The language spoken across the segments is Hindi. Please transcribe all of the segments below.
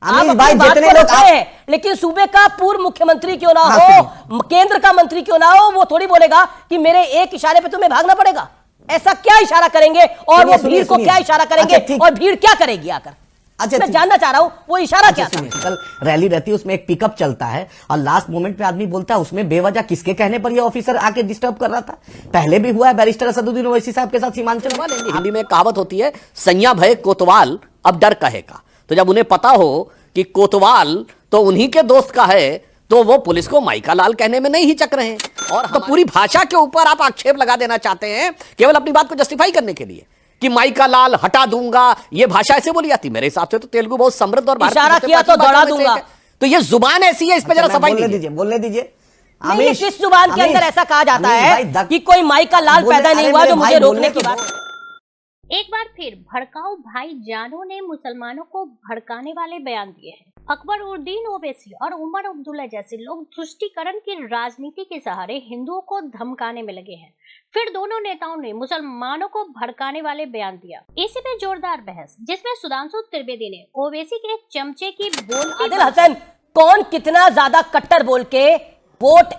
अमीश भाई जितने लोग हैं, लेकिन सूबे का पूर्व मुख्यमंत्री क्यों ना हो, केंद्र का मंत्री क्यों ना हो, वो थोड़ी बोलेगा कि मेरे एक इशारे पे तुम्हें भागना पड़ेगा। ऐसा क्या इशारा करेंगे और वो भीड़ को क्या इशारा करेंगे और भीड़ क्या करेगी आकर? अच्छा, मैं जानना चाह रहा हूं वो इशारा क्या था। कल रैली रहती है, उसमें एक पिकअप चलता है और लास्ट मोमेंट पे आदमी बोलता है, उसमें बेवजह किसके कहने पर ये ऑफिसर आके डिस्टर्ब कर रहा था? पहले भी हुआ है बैरिस्टर असदुद्दीन ओवैसी साहब के साथ सीमांचल में। हिंदी में कहावत होती है, सैया भय कोतवाल अब डर कहेगा। तो जब उन्हें पता हो कि कोतवाल तो उन्हीं के दोस्त का है, तो वो पुलिस को माइका लाल कहने में नहीं हिचक रहे हैं। और तो पूरी भाषा के ऊपर आप आक्षेप लगा देना चाहते हैं केवल अपनी बात को जस्टिफाई करने के लिए कि माइका लाल हटा दूंगा, ये भाषा ऐसे बोली जाती। मेरे हिसाब से तो तेलुगु बहुत समृद्ध और इशारा किया तो दौड़ा दूंगा, तो ये जुबान ऐसी है, इस पे जरा सफाई बोलने दीजिए। किस जुबान के अंदर ऐसा कहा जाता है कि कोई माइका लाल पैदा नहीं हुआ जो मुझे रोकने की बात? एक बार फिर भड़काऊ भाईजानों ने मुसलमानों को भड़काने वाले बयान दिए हैं। अकबरुद्दीन ओवैसी और उमर अब्दुल्ला जैसे लोग तुष्टीकरण की राजनीति के सहारे हिंदुओं को धमकाने में लगे हैं। फिर दोनों नेताओं ने मुसलमानों को भड़काने वाले बयान दिया। इसी पे जोरदार बहस, जिसमें सुधांशु त्रिवेदी ने ओवैसी के चमचे की बोलती आदिल हसन कौन कितना ज्यादा कट्टर बोल के वोट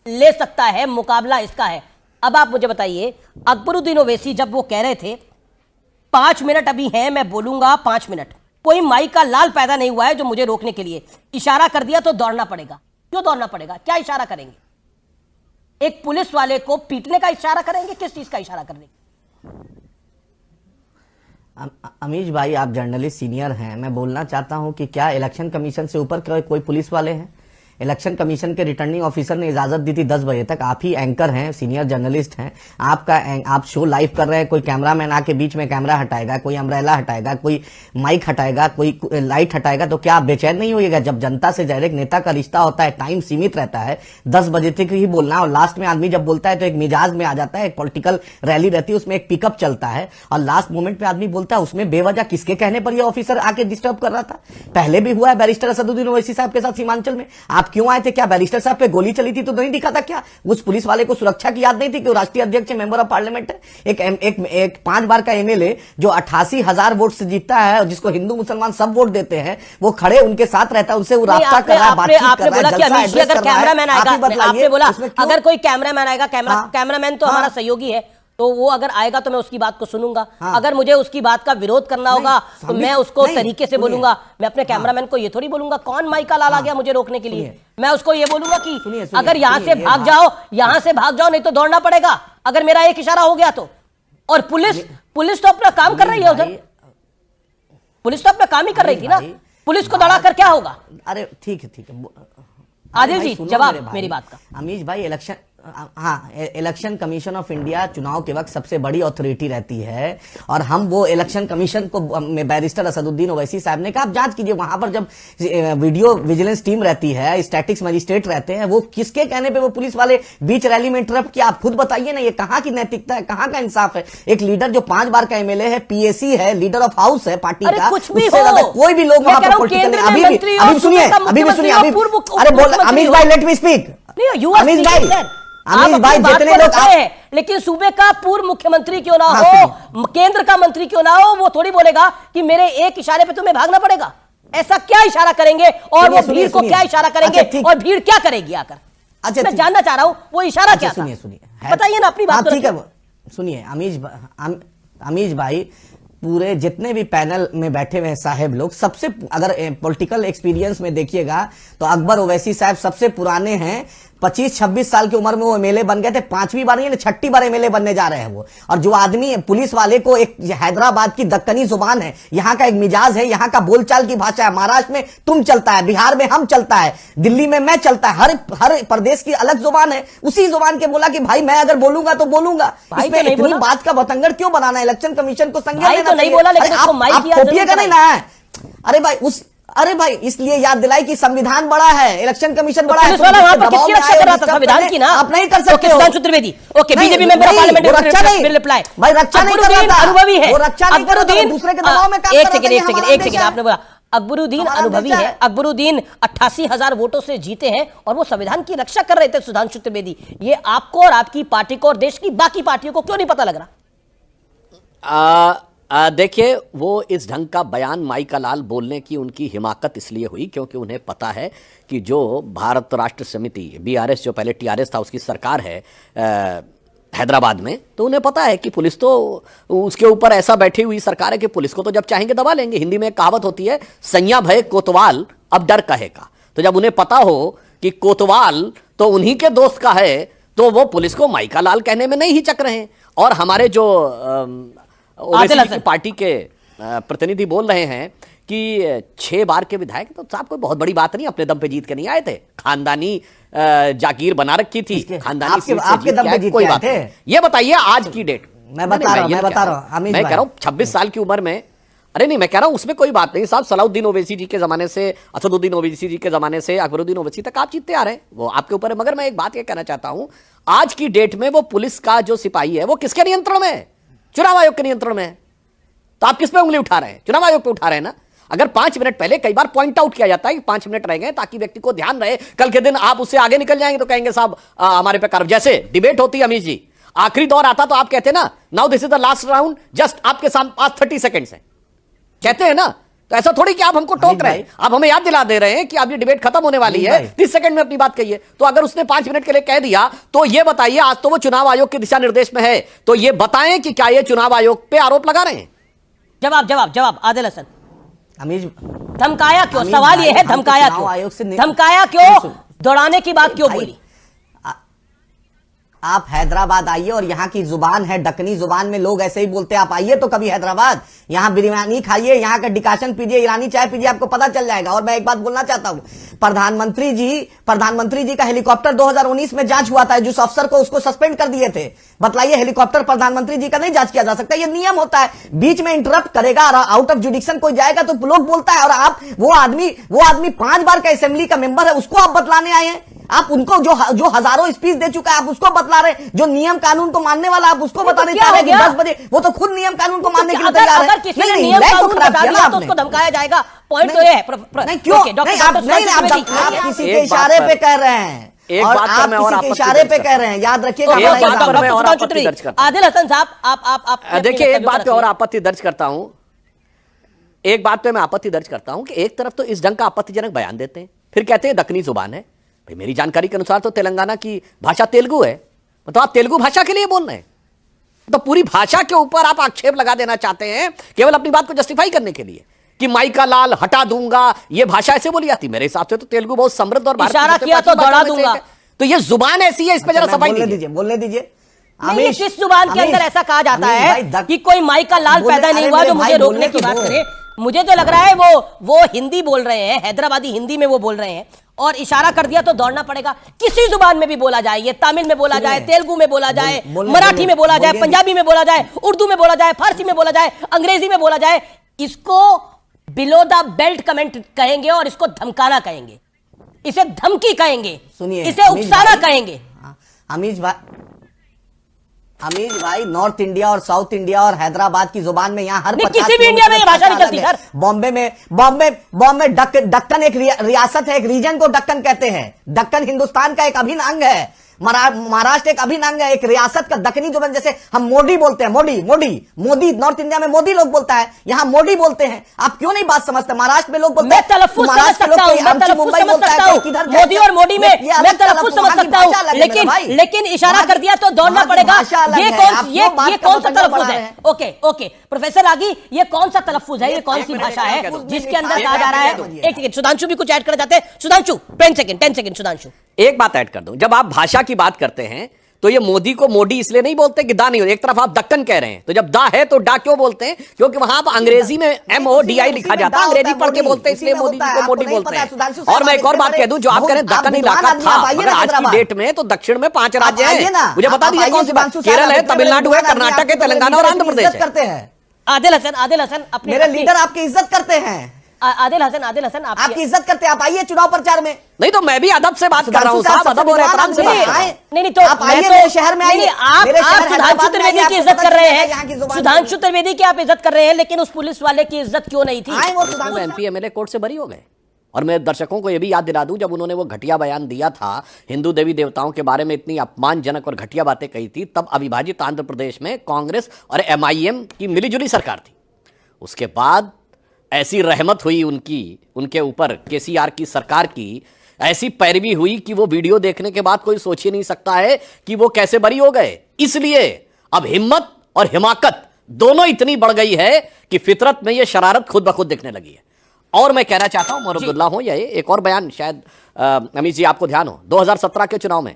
ले सकता है, मुकाबला इसका है। अब आप मुझे बताइए, अकबरुद्दीन ओवैसी जब वो कह रहे थे 5 मिनट अभी है, मैं बोलूंगा 5 मिनट, कोई माई का लाल पैदा नहीं हुआ है जो मुझे रोकने के लिए इशारा कर दिया तो दौड़ना पड़ेगा। क्यों दौड़ना पड़ेगा? क्या इशारा करेंगे? एक पुलिस वाले को पीटने का इशारा करेंगे? किस चीज का इशारा करेंगे? अमीश भाई, आप जर्नलिस्ट सीनियर हैं, मैं बोलना चाहता हूं कि क्या इलेक्शन कमीशन से ऊपर कोई पुलिस वाले हैं? इलेक्शन कमीशन के रिटर्निंग ऑफिसर ने इजाजत दी थी 10 बजे तक। आप ही एंकर हैं, सीनियर जर्नलिस्ट हैं, आप शो लाइव कर रहे हैं, कोई कैमरामैन आके बीच में कैमरा हटाएगा, कोई अम्ब्रेला हटाएगा, कोई माइक हटाएगा, कोई लाइट हटाएगा, तो क्या आप बेचैन नहीं होइएगा? जब जनता से डायरेक्ट नेता का रिश्ता होता है, टाइम सीमित रहता है, 10 बजे तक ही बोलना है, और लास्ट में आदमी जब बोलता है तो एक मिजाज में आ जाता है। एक पॉलिटिकल रैली रहती है, उसमें एक पिकअप चलता है और लास्ट मोमेंट पे आदमी बोलता है, उसमें बेवजह किसके कहने पर यह ऑफिसर आके डिस्टर्ब कर रहा था? पहले भी हुआ है बैरिस्टर असदुद्दीन ओवैसी साहब के साथ सीमांचल में। आप क्यों आए थे? क्या बैरिस्टर साहब पे गोली चली थी तो नहीं दिखा था क्या? उस पुलिस वाले को सुरक्षा की याद नहीं थी कि वो राष्ट्रीय अध्यक्ष मेंबर ऑफ पार्लियामेंट है? एक 5 बार का एमएलए जो 88,000 वोट से जीतता है, जिसको हिंदू मुसलमान सब वोट देते हैं, वो खड़े उनके साथ रहता है, उनसे वो राब्ता कर रहा है, बातचीत कर रहा है, अगर कैमरामैन आएगा, आपने बोला अगर कोई कैमरामैन आएगा, कैमरामैन तो हमारा सहयोगी है, तो वो अगर आएगा तो मैं उसकी बात को सुनूंगा। अगर मुझे उसकी बात का विरोध करना होगा तो मैं उसको तरीके से बोलूंगा। मैं अपने कैमरामैन को ये थोड़ी बोलूंगा कौन माइका लाल आ गया मुझे रोकने के लिए। मैं उसको ये बोलूंगा कि अगर यहां से भाग जाओ, यहां से भाग जाओ, नहीं तो दौड़ना पड़ेगा अगर मेरा एक इशारा हो गया तो। और पुलिस तो अपना काम कर रही है, उधर पुलिस तो अपना काम ही कर रही थी ना, पुलिस को दौड़ा कर क्या होगा? अरे ठीक है आदिल जी, जवाब मेरी बात का। अमीश भाई, इलेक्शन कमीशन ऑफ इंडिया चुनाव के वक्त सबसे बड़ी अथॉरिटी रहती है, और हम वो इलेक्शन कमीशन को बैरिस्टर असदुद्दीन ओवैसी साहब ने कहा आप जांच कीजिए। वहां पर जब वीडियो विजिलेंस टीम रहती है, स्टैटिक्स मजिस्ट्रेट रहते हैं, वो किसके कहने पे वो पुलिस वाले बीच रैली में इंटरप्ट किया? आप खुद बताइए ना, ये कहां की नैतिकता है, कहां का इंसाफ है? एक लीडर जो 5 बार का एमएलए है, पीएसी है, लीडर ऑफ हाउस है पार्टी का, उससे ज्यादा कोई भी लोग वहां पर पॉलिटिकल अभी सुनिए अरे बोल अमीश भाई, लेट मी स्पीक। अमीश भाई जितने लोग लेकिन सूबे का पूर्व मुख्यमंत्री क्यों ना हो, केंद्र का मंत्री क्यों ना हो, वो थोड़ी बोलेगा कि मेरे एक इशारे पे तुम्हें भागना पड़ेगा। ऐसा क्या इशारा करेंगे और वो भीड़ को क्या इशारा करेंगे और भीड़ क्या करेगी आकर? अच्छा, मैं जानना चाह रहा हूं वो इशारा क्या था? सुनिए बताइए ना अपनी बात। ठीक है, सुनिए अमीश भाई, पूरे जितने भी पैनल में बैठे हुए साहब लोग, सबसे अगर पॉलिटिकल एक्सपीरियंस में देखिएगा तो अकबर ओवैसी साहब सबसे पुराने हैं। 25-26 साल की उम्र में वो एमएलए बन गए थे, 5वीं बार नहीं 6ठी बार एमएलए बनने जा रहे हैं वो। और जो आदमी पुलिस वाले को, एक हैदराबाद की दक्कनी जुबान है, यहाँ का एक मिजाज है, यहाँ का बोलचाल की भाषा है। महाराष्ट्र में तुम चलता है, बिहार में हम चलता है, दिल्ली में मैं चलता है, हर प्रदेश की अलग जुबान है। उसी जुबान के बोला कि भाई मैं अगर बोलूंगा तो बोलूंगा। इसमें इतनी बात का बतंगड़ क्यों बनाना है? इलेक्शन कमीशन को संज्ञान लेना नहीं बोला, लेकिन आप कॉपिएगा नहीं ना है। अरे भाई इसलिए याद दिलाई कि संविधान बड़ा है, इलेक्शन कमीशन बड़ा है। वहां पर किसकी रक्षा कर रहा था? संविधान की ना। आप नहीं कर सकते हो। Sudhanshu Trivedi, okay, BJP member of parliament, रक्षा नहीं रिप्लाई भाई, रक्षा नहीं कर रहा था, अनुभवी है। वो रक्षा नहीं कर रहा था, दूसरे के दबाव में काम कर रहा था। एक सेकंड, आपने बोला अकबरुद्दीन अनुभवी है, अकबरुद्दीन 88,000 वोटों से जीते हैं और वो संविधान की रक्षा कर रहे थे। सुधांशु त्रिवेदी, ये आपको और आपकी पार्टी को और देश की बाकी पार्टियों को क्यों नहीं पता लग रहा? देखिए, वो इस ढंग का बयान माई का लाल बोलने की उनकी हिमाकत इसलिए हुई क्योंकि उन्हें पता है कि जो भारत राष्ट्र समिति बीआरएस, जो पहले टीआरएस था, उसकी सरकार है हैदराबाद में, तो उन्हें पता है कि पुलिस तो उसके ऊपर ऐसा बैठी हुई सरकार है कि पुलिस को तो जब चाहेंगे दबा लेंगे। हिंदी में एक कहावत होती है, सैया भय कोतवाल अब डर कहेगा। तो जब उन्हें पता हो कि कोतवाल तो उन्हीं के दोस्त का है, तो वो पुलिस को माई का लाल कहने में नहीं हिचक रहे हैं। और हमारे जो ओवैसी की पार्टी के प्रतिनिधि बोल रहे हैं कि 6 बार के विधायक, तो साहब कोई बहुत बड़ी बात नहीं, अपने दम पे जीत के नहीं आए थे, खानदानी जागीर बना रखी थी, खानदानी सीट से जीत के आए, कोई बात नहीं। ये बताइए आज की डेट, मैं बता रहा हूं, मैं कह रहा हूं 26 साल की उम्र में, अरे नहीं, मैं कह रहा हूं उसमें कोई बात नहीं साहब। सलाउद्दीन ओवैसी जी के जमाने से, असदुद्दीन ओवैसी जी के जमाने से अकबरुद्दीन ओवैसी तक आप जीतते आ रहे हैं, वो आपके ऊपर है। मगर मैं एक बात ये कहना चाहता हूं, आज की डेट में वो पुलिस का जो सिपाही है वो किसके नियंत्रण में है? चुनाव आयोग के नियंत्रण में है। तो आप किस पे उंगली उठा रहे हैं? चुनाव आयोग पे उठा रहे हैं ना। अगर 5 मिनट पहले, कई बार पॉइंट आउट किया जाता है कि 5 मिनट रह गए ताकि व्यक्ति को ध्यान रहे, कल के दिन आप उससे आगे निकल जाएंगे तो कहेंगे साहब हमारे पे कार्रवाई। जैसे डिबेट होती है अमीश जी, आखिरी दौर आता तो आप कहते हैं ना, now this is the last round, just आपके सामने पास 30 सेकंड्स हैं, कहते हैं ना। तो ऐसा थोड़ी कि आप हमको टोक रहे हैं, आप हमें याद दिला दे रहे हैं कि अब ये डिबेट खत्म होने वाली है, 30 सेकंड में अपनी बात कहिए। तो अगर उसने 5 मिनट के लिए कह दिया तो ये बताइए, आज तो वो चुनाव आयोग के दिशा निर्देश में है, तो ये बताएं कि क्या ये चुनाव आयोग पे आरोप लगा रहे हैं? जवाब आदिल हसन। अमीज, धमकाया क्यों? सवाल ये है, धमकाया क्यों? धमकाया क्यों? दौड़ाने की बात क्यों बोली? आप हैदराबाद आइए और यहाँ की जुबान है दक्कनी जुबान में लोग ऐसे ही बोलते हैं। आप आइए तो कभी हैदराबाद, यहाँ बिरयानी खाइए, यहाँ का डिकाशन पीजिए, ईरानी चाय पीजिए, आपको पता चल जाएगा। और मैं एक बात बोलना चाहता हूँ, प्रधानमंत्री जी का हेलीकॉप्टर 2019 में जांच हुआ था, जिस अफसर को उसको सस्पेंड कर दिए थे। बतलाइए, हेलीकॉप्टर प्रधानमंत्री जी का नहीं जांच किया जा सकता? ये नियम होता है। बीच में इंटरप्ट करेगा और आउट ऑफ जुडिक्शन कोई जाएगा तो लोग बोलता है, और आप वो आदमी 5 बार का असेंबली का मेंबर है, उसको आप बतलाने आए हैं। आप उनको जो हजारों स्पीच दे चुका है, आप उसको बतला रहे हैं। जो नियम कानून को मानने वाला, आप उसको बताने चाह रहे हैं कि 10 बजे, वो तो खुद नियम कानून को मानने के लिए तैयार है। अगर किसी ने नियम कानून बता दिया तो उसको धमकाया जाएगा। पॉइंट तो ये है। नहीं, क्यों नहीं? आप किसी के इशारे पे कह रहे हैं, एक और बात आप किसी के इशारे पे कह रहे हैं, याद रखिएगा। आदिल हसन साहब, आप देखिए, एक बात पे और आपत्ति दर्ज करता हूं, एक बात पे मैं आपत्ति दर्ज करता हूं कि एक तरफ तो इस ढंग का आपत्तिजनक बयान देते हैं, फिर कहते हैं दक्कनी जुबान है। भाई, मेरी जानकारी के अनुसार तो तेलंगाना की भाषा तेलुगु है, तो आप तेलुगु भाषा के लिए बोल रहे हैं। तो पूरी भाषा के ऊपर आप आक्षेप लगा देना चाहते हैं केवल अपनी बात को जस्टिफाई करने के लिए कि माई का लाल हटा दूंगा, ये भाषा ऐसे बोली जाती। मेरे हिसाब से तो तेलुगु बहुत समृद्ध और इशारा किया तो दौड़ा दूंगा। तो ये जुबान ऐसी है, इस पे जरा सफाई बोलने दीजिए। किस जुबान के अंदर ऐसा कहा जाता है कि कोई माई का लाल पैदा नहीं हुआ जो मुझे रोकने की बात करे? मुझे तो लग रहा है वो हिंदी बोल रहे हैं, हैदराबादी हिंदी में वो बोल रहे हैं, और इशारा कर दिया तो दौड़ना पड़ेगा। किसी जुबान में भी बोला जाए, ये तमिल में बोला जाए, तेलुगु में बोला जाए, मराठी में बोला जाए, पंजाबी में बोला जाए, उर्दू में बोला जाए, फारसी में बोला जाए, अंग्रेजी में बोला जाए, इसको बिलो द बेल्ट कमेंट कहेंगे और इसको धमकाना कहेंगे, इसे धमकी कहेंगे, इसे उकसाना कहेंगे। अमीज भाई, नॉर्थ इंडिया और साउथ इंडिया और हैदराबाद की जुबान में यहाँ हर किसी भी इंडिया में ये भाषा नहीं चलती सर। बॉम्बे दक्कन एक रियासत है, एक रीजन को दक्कन कहते हैं। दक्कन हिंदुस्तान का एक अभिन्न अंग है। महाराष्ट्र एक अभिन्न अंग है, एक रियासत का। दक्कनी जो जैसे हम मोदी बोलते हैं, मोदी नॉर्थ इंडिया में मोदी लोग बोलता है, यहाँ मोदी बोलते हैं। आप क्यों नहीं बात समझते? महाराष्ट्र में लोग बोलते हैं, तलफ्फुज़ समझ सकता हूं, मोदी और मोदी में मैं तलफ्फुज़ समझ सकता हूं, लेकिन इशारा कर दिया तो दौड़ना पड़ेगा। ये कौन सा तलफ्फुज़ है? ओके प्रोफेसर रागी, ये कौन सा तलफ्फुज़ है? ये कौन सी भाषा है जिसके अंदर कहा जा रहा है? एक सेकंड, सुधांशु भी कुछ ऐड करना चाहते हैं। सुधांशु 10 सेकंड सुधांशु एक बात ऐड कर दूं, जब आप भाषा की बात करते हैं तो ये मोदी को मोदी इसलिए नहीं बोलते कि दा नहीं हो। एक तरफ आप दक्कन कह रहे हैं, तो जब दा है तो डा क्यों बोलते हैं? क्योंकि वहां आप अंग्रेजी में MODI लिखा जाता है, अंग्रेजी पढ़ के बोलते हैं, इसलिए मोदी जी को मोदी बोलते हैं। और मैं एक और बात कह दूं, जो आप कह रहे हैं दक्कन इलाका था, मगर आज की डेट में तो दक्षिण में 5 राज्य हैं। मुझे बता दीजिए कौन सी बात? केरल है, तमिलनाडु है, कर्नाटक है, तेलंगाना और आंध्र प्रदेश है। आदिल हसन मेरे लीडर आपकी इज्जत करते हैं। आदिल हसन आपकी इज्जत करते हैं। आप आइए चुनाव प्रचार में। नहीं तो मैं भी अदब से बात कर रहा हूं साहब, अदब और एहतराम से बात कर रहा हूं। नहीं तो आप आइए मेरे शहर में आइए। आप सुधांशु त्रिवेदी की इज्जत कर रहे हैं, सुधांशु त्रिवेदी की आप इज्जत कर रहे हैं, लेकिन उस पुलिस वाले की इज्जत क्यों नहीं थी? वो MP MLA कोर्ट से बरी हो गए। और मैं दर्शकों को यह भी याद दिला दूं, जब उन्होंने वो घटिया बयान दिया था, हिंदू देवी देवताओं के बारे में इतनी अपमानजनक और घटिया बातें कही थी, तब अविभाजित आंध्र प्रदेश में कांग्रेस और MIM की मिलीजुली सरकार थी। उसके बाद ऐसी रहमत हुई उनके ऊपर, केसीआर की सरकार की ऐसी पैरवी हुई कि वो वीडियो देखने के बाद कोई सोच ही नहीं सकता है कि वो कैसे बरी हो गए। इसलिए अब हिम्मत और हिमाकत दोनों इतनी बढ़ गई है कि फितरत में ये शरारत खुद ब खुद दिखने लगी है। और मैं कहना चाहता हूं, उमर अब्दुल्ला हो या एक और बयान शायद अमीर जी आपको ध्यान हो, 2017 के चुनाव में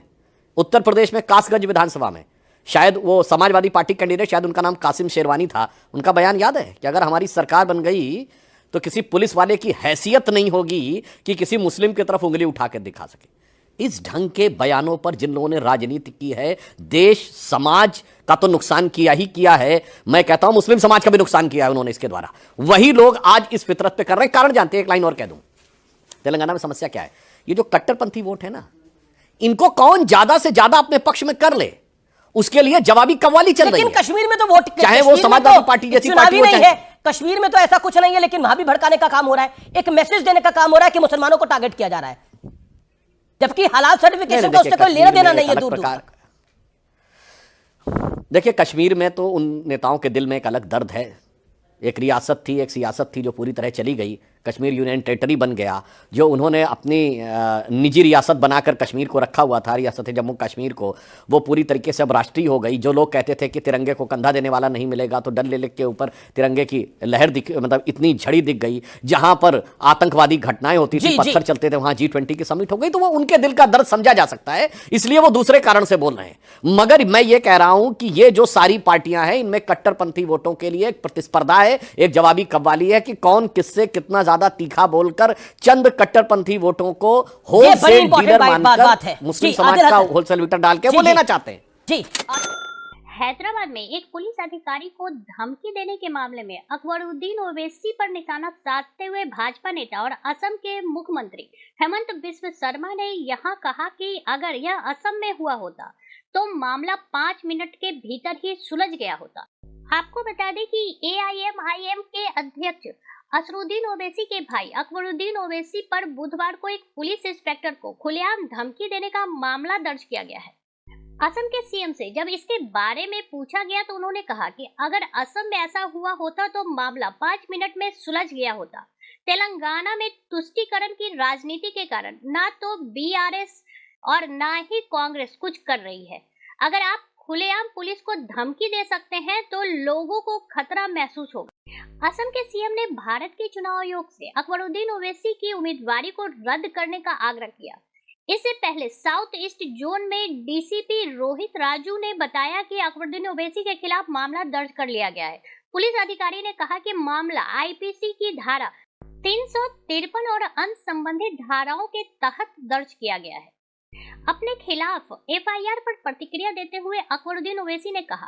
उत्तर प्रदेश में कासगंज विधानसभा में शायद वो समाजवादी पार्टी कैंडिडेट, शायद उनका नाम कासिम शेरवानी था, उनका बयान याद है कि अगर हमारी सरकार बन गई तो किसी पुलिस वाले की हैसियत नहीं होगी कि किसी मुस्लिम की तरफ उंगली उठा कर दिखा सके। इस ढंग के बयानों पर जिन लोगों ने राजनीति की है, देश समाज का तो नुकसान किया ही किया है, मैं कहता हूं मुस्लिम समाज का भी नुकसान किया है उन्होंने इसके द्वारा। वही लोग आज इस फितरत पे कर रहे हैं। कारण जानते हैं, एक लाइन और कह दूं, तेलंगाना में समस्या क्या है, ये जो कट्टरपंथी वोट है ना, इनको कौन ज्यादा से ज्यादा अपने पक्ष में कर ले, उसके लिए जवाबी कव्वाली चल रही है। लेकिन कश्मीर में तो वोट, चाहे वो समाजवादी पार्टी जैसी पार्टी हो, है कश्मीर में तो ऐसा कुछ नहीं है, लेकिन वहां भी भड़काने का काम हो रहा है, एक मैसेज देने का काम हो रहा है कि मुसलमानों को टारगेट किया जा रहा है, जबकि हलाल सर्टिफिकेशन का उससे कोई लेना देना नहीं है। दूर दूर देखिए, कश्मीर में तो उन नेताओं के दिल में एक अलग दर्द है। एक रियासत थी, एक सियासत थी जो पूरी तरह चली गई, कश्मीर यूनियन टेरिटरी बन गया। जो उन्होंने अपनी निजी रियासत बनाकर कश्मीर को रखा हुआ था, रियासत जम्मू कश्मीर को, वो पूरी तरीके से अब राष्ट्रीय हो गई। जो लोग कहते थे कि तिरंगे को कंधा देने वाला नहीं मिलेगा, तो डल लेक के ऊपर तिरंगे की लहर मतलब इतनी झड़ी दिख गई। जहां पर आतंकवादी घटनाएं होती थी, पत्थर चलते थे, वहां G20 की समिट हो गई। तो वो उनके दिल का दर्द समझा जा सकता है, इसलिए वो दूसरे कारण से बोल रहे हैं। मगर मैं ये कह रहा हूं कि ये जो सारी पार्टियां हैं, इनमें कट्टरपंथी वोटों के लिए एक प्रतिस्पर्धा है, एक जवाबी कव्वाली है कि कौन किससे कितना ज्यादा तीखा बोलकर चंद कट्टरपंथी वोटों को होलसेल डीलर मानकर मुस्लिम समाज का होलसेल लीटर डाल के वो लेना चाहते हैं। जी। हैदराबाद में एक पुलिस अधिकारी को धमकी देने के मामले में अकबरुद्दीन ओवैसी पर निशाना साधते हुए भाजपा नेता और असम के मुख्यमंत्री हेमंत बिस्व शर्मा ने यहां कहा कि अगर यह असम में हुआ होता तो मामला 5 मिनट के भीतर ही सुलझ गया होता। आपको बता दें कि AIMIM के अध्यक्ष असरुद्दीन ओवैसी के भाई अकबरुद्दीन ओवैसी पर बुधवार को एक पुलिस इंस्पेक्टर को खुलेआम धमकी देने का मामला दर्ज किया गया है। असम के सीएम से जब इसके बारे में पूछा गया तो उन्होंने कहा कि अगर असम में ऐसा हुआ होता तो मामला 5 मिनट में सुलझ गया होता। तेलंगाना में तुष्टीकरण की राजनीति के कारण ना तो BRS और ना ही कांग्रेस कुछ कर रही है। अगर आप खुलेआम पुलिस को धमकी दे सकते हैं तो लोगों को खतरा महसूस होगा। असम के सीएम ने भारत के चुनाव आयोग से अकबरुद्दीन ओवैसी की उम्मीदवारी को रद्द करने का आग्रह किया। इससे पहले साउथ ईस्ट जोन में DCP रोहित राजू ने बताया कि अकबरुद्दीन ओवैसी के खिलाफ मामला दर्ज कर लिया गया है। पुलिस अधिकारी ने कहा कि मामला IPC की धारा 353 और अन्य संबंधित धाराओं के तहत दर्ज किया गया है। अपने खिलाफ FIR पर प्रतिक्रिया देते हुए अकबरुद्दीन ओवैसी ने कहा,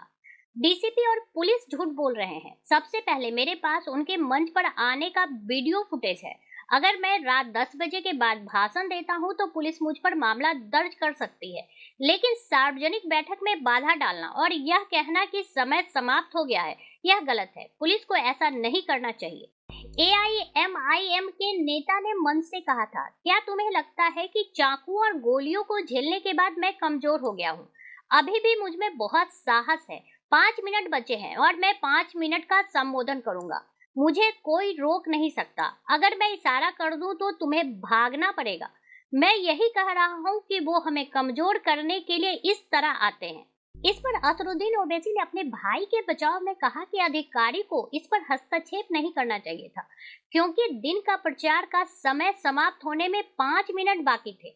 DCP और पुलिस झूठ बोल रहे हैं। सबसे पहले मेरे पास उनके मंच पर आने का वीडियो फुटेज है। अगर मैं रात 10 बजे के बाद भाषण देता हूं तो पुलिस मुझ पर मामला दर्ज कर सकती है, लेकिन सार्वजनिक बैठक में बाधा डालना और यह कहना कि समय समाप्त हो गया है, यह गलत है। पुलिस को ऐसा नहीं करना चाहिए। AIMIM के नेता ने मंच से कहा था, क्या तुम्हें लगता है कि चाकू और गोलियों को झेलने के बाद मैं कमजोर हो गया हूँ? अभी भी मुझ में बहुत साहस है। 5 मिनट बचे हैं और मैं 5 मिनट का संबोधन करूंगा। मुझे कोई रोक नहीं सकता। अगर मैं इशारा कर दूं तो तुम्हें भागना पड़ेगा। मैं यही कह रहा हूं कि वो हमें कमजोर करने के लिए इस तरह आते हैं। इस पर असरुद्दीन ओवैसी ने अपने भाई के बचाव में कहा कि अधिकारी को इस पर हस्तक्षेप नहीं करना चाहिए था, क्योंकि दिन का प्रचार का समय समाप्त होने में 5 मिनट बाकी थे।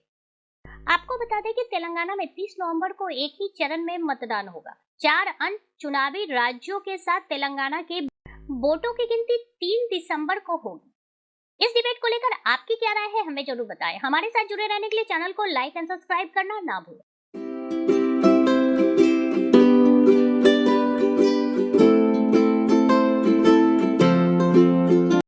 आपको बता दें कि तेलंगाना में 30 नवंबर को एक ही चरण में मतदान होगा। 4 अन्य चुनावी राज्यों के साथ तेलंगाना के वोटों की गिनती 3 दिसंबर को होगी। इस डिबेट को लेकर आपकी क्या राय है, हमें जरूर बताएं। हमारे साथ जुड़े रहने के लिए चैनल को लाइक एंड सब्सक्राइब करना ना भूलें।